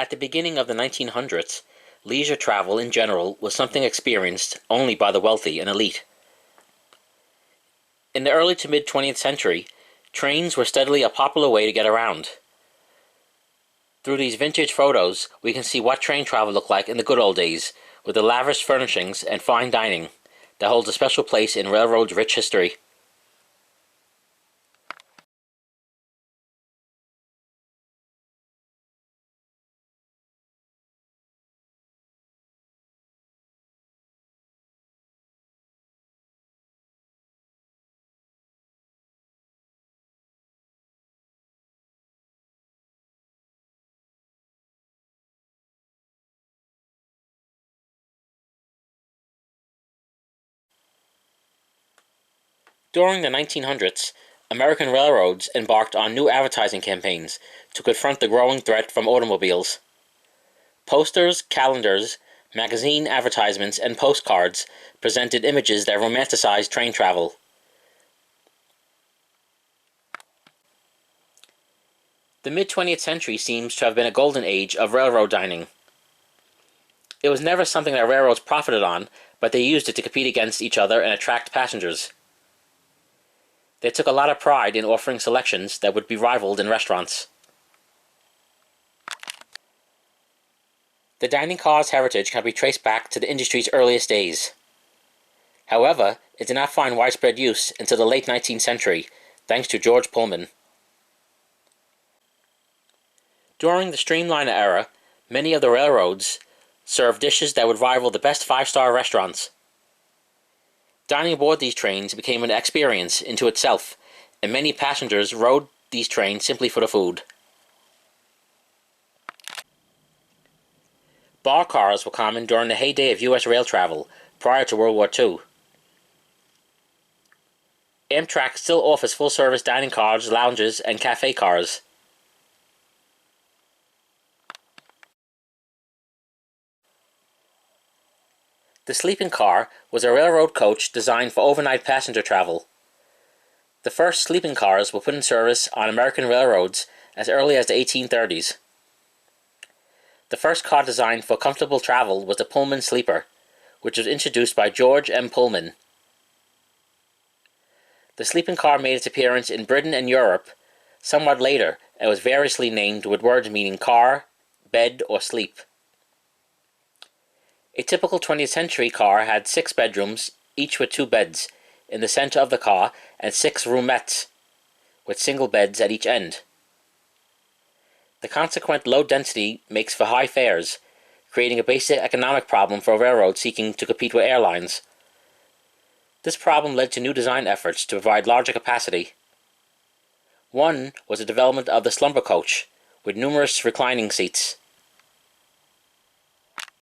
At the beginning of the 1900s, leisure travel in general was something experienced only by the wealthy and elite. In the early to mid 20th century, trains were steadily a popular way to get around. Through these vintage photos, we can see what train travel looked like in the good old days, with the lavish furnishings and fine dining that holds a special place in railroad's rich history. During the 1900s, American railroads embarked on new advertising campaigns to confront the growing threat from automobiles. Posters, calendars, magazine advertisements, and postcards presented images that romanticized train travel. The mid-20th century seems to have been a golden age of railroad dining. It was never something that railroads profited on, but they used it to compete against each other and attract passengers. They took a lot of pride in offering selections that would be rivaled in restaurants. The dining car's heritage can be traced back to the industry's earliest days. However, it did not find widespread use until the late 19th century, thanks to George Pullman. During the Streamliner era, many of the railroads served dishes that would rival the best five-star restaurants. Dining aboard these trains became an experience into itself, and many passengers rode these trains simply for the food. Bar cars were common during the heyday of U.S. rail travel, prior to World War II. Amtrak still offers full-service dining cars, lounges, and cafe cars. The sleeping car was a railroad coach designed for overnight passenger travel. The first sleeping cars were put in service on American railroads as early as the 1830s. The first car designed for comfortable travel was the Pullman Sleeper, which was introduced by George M. Pullman. The sleeping car made its appearance in Britain and Europe somewhat later and was variously named with words meaning car, bed, or sleep. A typical 20th century car had 6 bedrooms, each with 2 beds, in the center of the car, and 6 roomettes, with single beds at each end. The consequent low density makes for high fares, creating a basic economic problem for railroads seeking to compete with airlines. This problem led to new design efforts to provide larger capacity. One was the development of the slumber coach, with numerous reclining seats.